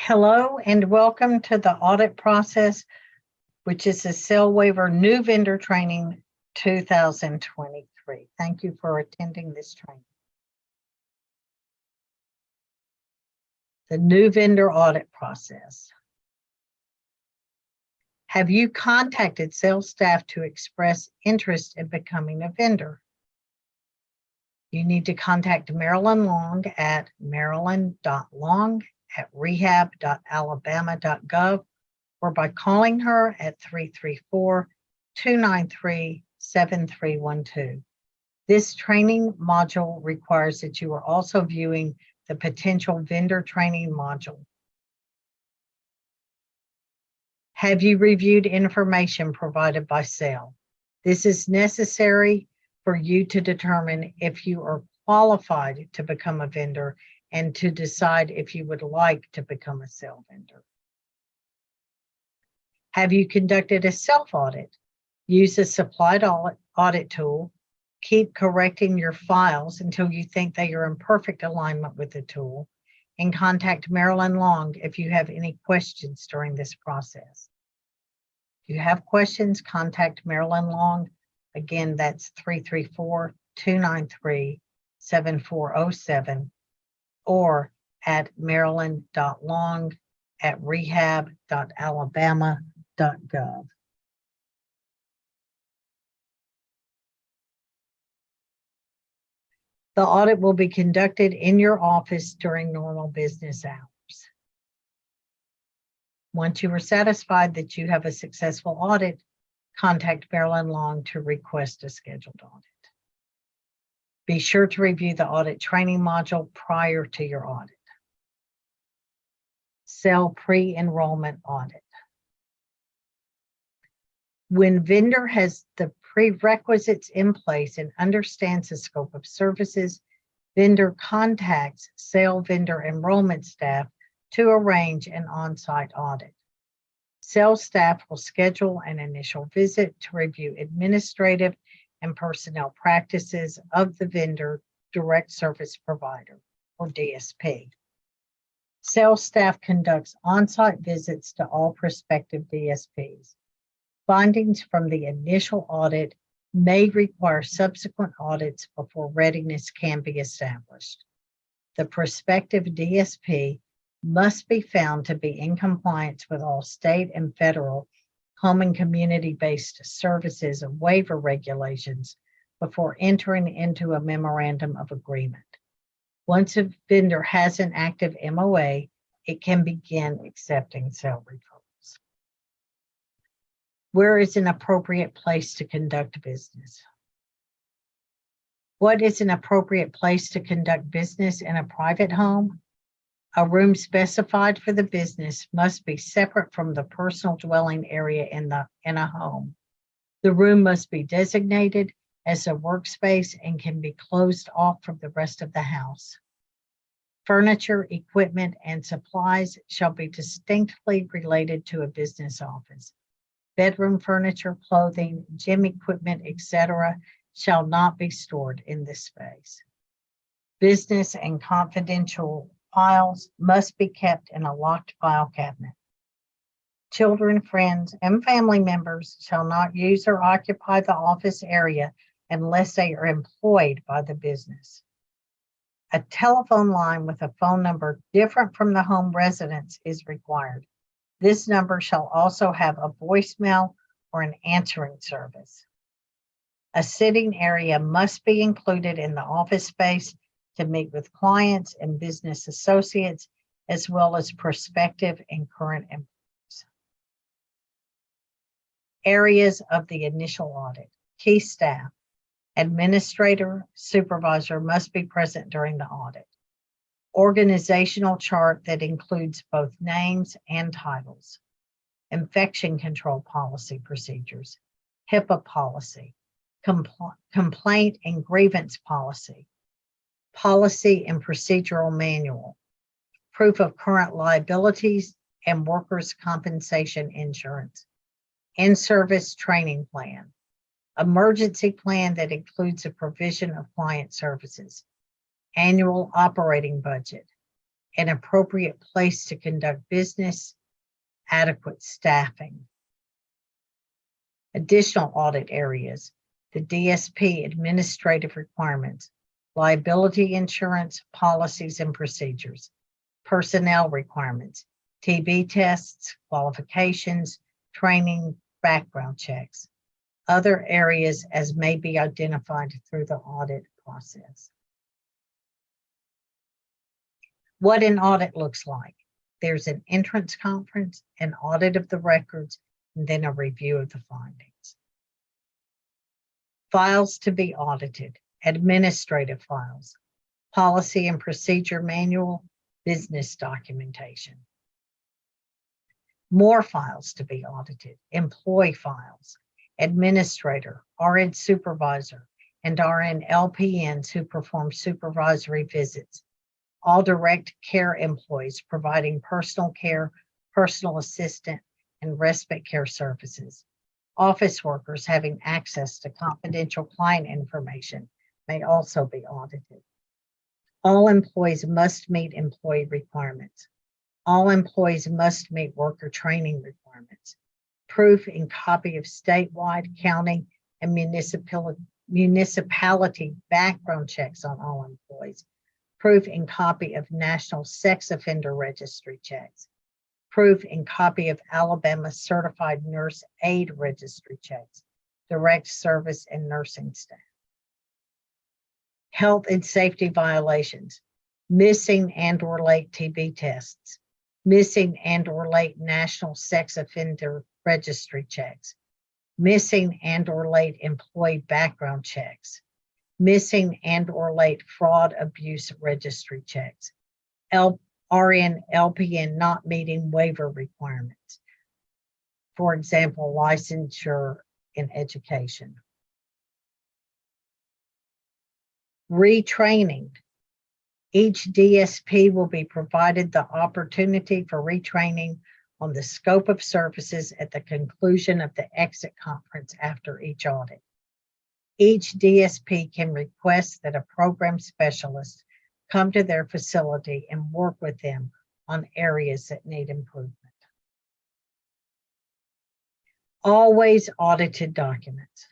Hello and welcome to the audit process, which is the SAIL Waiver New Vendor Training 2023. Thank you for attending this training. The new vendor audit process. Have you contacted sales staff to express interest in becoming a vendor? You need to contact Marilyn Long at marilyn.long@rehab.alabama.gov or by calling her at 334-293-7312. This training module requires that you are also viewing the potential vendor training module. Have you reviewed information provided by SAIL? This is necessary for you to determine if you are qualified to become a vendor and to decide if you would like to become a SAIL vendor. Have you conducted a self-audit? Use a supplied audit tool. Keep correcting your files until you think they are in perfect alignment with the tool, and contact Marilyn Long if you have any questions during this process. If you have questions, contact Marilyn Long. Again, that's 334-293-7407 or at marilyn.long@rehab.alabama.gov. The audit will be conducted in your office during normal business hours. Once you are satisfied that you have a successful audit, contact Marilyn Long to request a scheduled audit. Be sure to review the audit training module prior to your audit. SAIL pre-enrollment audit. When vendor has the prerequisites in place and understands the scope of services, vendor contacts SAIL vendor enrollment staff to arrange an on-site audit. SAIL staff will schedule an initial visit to review administrative and personnel practices of the vendor direct service provider, or DSP. SAIL staff conducts on-site visits to all prospective DSPs. Findings from the initial audit may require subsequent audits before readiness can be established. The prospective DSP must be found to be in compliance with all state and federal home and community-based services and waiver regulations before entering into a memorandum of agreement. Once a vendor has an active MOA, it can begin accepting SAIL referrals. Where is an appropriate place to conduct business? What is an appropriate place to conduct business in a private home? A room specified for the business must be separate from the personal dwelling area in a home. The room must be designated as a workspace and can be closed off from the rest of the house. Furniture, equipment, and supplies shall be distinctly related to a business office. Bedroom furniture, clothing, gym equipment, etc. shall not be stored in this space. Business and confidential files must be kept in a locked file cabinet. Children, friends, and family members shall not use or occupy the office area unless they are employed by the business. A telephone line with a phone number different from the home residence is required. This number shall also have a voicemail or an answering service. A sitting area must be included in the office space to meet with clients and business associates, as well as prospective and current employees. Areas of the initial audit. Key staff. Administrator, supervisor must be present during the audit. Organizational chart that includes both names and titles. Infection control policy procedures. HIPAA policy. Complaint and grievance policy. Policy and procedural manual, proof of current liabilities and workers' compensation insurance, in-service training plan, emergency plan that includes a provision of client services, annual operating budget, an appropriate place to conduct business, adequate staffing. Additional audit areas, the DSP administrative requirements, liability insurance, policies and procedures, personnel requirements, TB tests, qualifications, training, background checks, other areas as may be identified through the audit process. What an audit looks like. There's an entrance conference, an audit of the records, and then a review of the findings. Files to be audited, administrative files, policy and procedure manual, business documentation. More files to be audited, employee files, administrator, RN supervisor, and RN LPNs who perform supervisory visits, all direct care employees providing personal care, personal assistant, and respite care services. Office workers having access to confidential client information may also be audited. All employees must meet employee requirements. All employees must meet worker training requirements. Proof and copy of statewide, county, and municipality background checks on all employees. Proof and copy of National Sex Offender Registry checks. Proof and copy of Alabama Certified Nurse Aid Registry checks. Direct service and nursing staff. Health and safety violations. Missing and/or late TB tests. Missing and/or late National Sex Offender Registry checks. Missing and/or late employee background checks. Missing and/or late fraud abuse registry checks. RN, LPN not meeting waiver requirements. For example, licensure in education. Retraining. Each DSP will be provided the opportunity for retraining on the scope of services at the conclusion of the exit conference after each audit. Each DSP can request that a program specialist come to their facility and work with them on areas that need improvement. Always audited documents.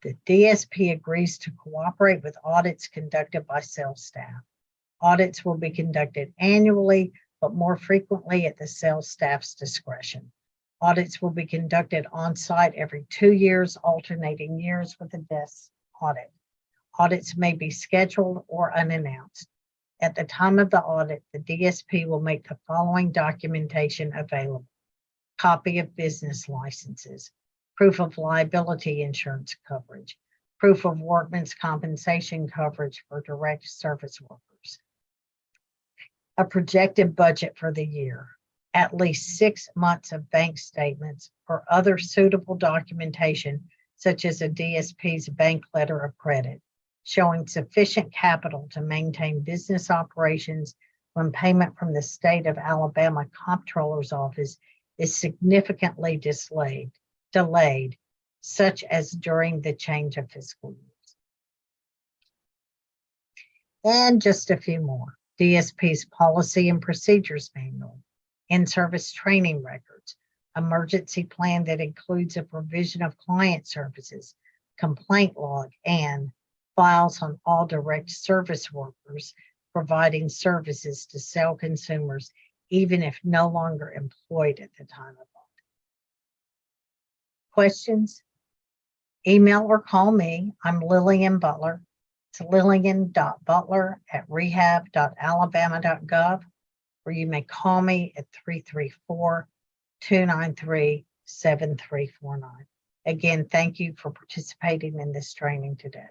The DSP agrees to cooperate with audits conducted by SAIL staff. Audits will be conducted annually, but more frequently at the SAIL staff's discretion. Audits will be conducted on site every 2 years, alternating years with a desk audit. Audits may be scheduled or unannounced. At the time of the audit, the DSP will make the following documentation available: copy of business licenses, proof of liability insurance coverage, proof of workman's compensation coverage for direct service workers, a projected budget for the year, at least 6 months of bank statements or other suitable documentation, such as a DSP's bank letter of credit, showing sufficient capital to maintain business operations when payment from the state of Alabama Comptroller's Office is significantly delayed, such as during the change of fiscal years. And just a few more. DSP's policy and procedures manual, in-service training records, emergency plan that includes a provision of client services, complaint log, and files on all direct service workers providing services to SAIL consumers, even if no longer employed at the time of audit. Questions? Email or call me. I'm Lillian Butler. It's lillian.butler@rehab.alabama.gov, or you may call me at 334-293-7349. Again, thank you for participating in this training today.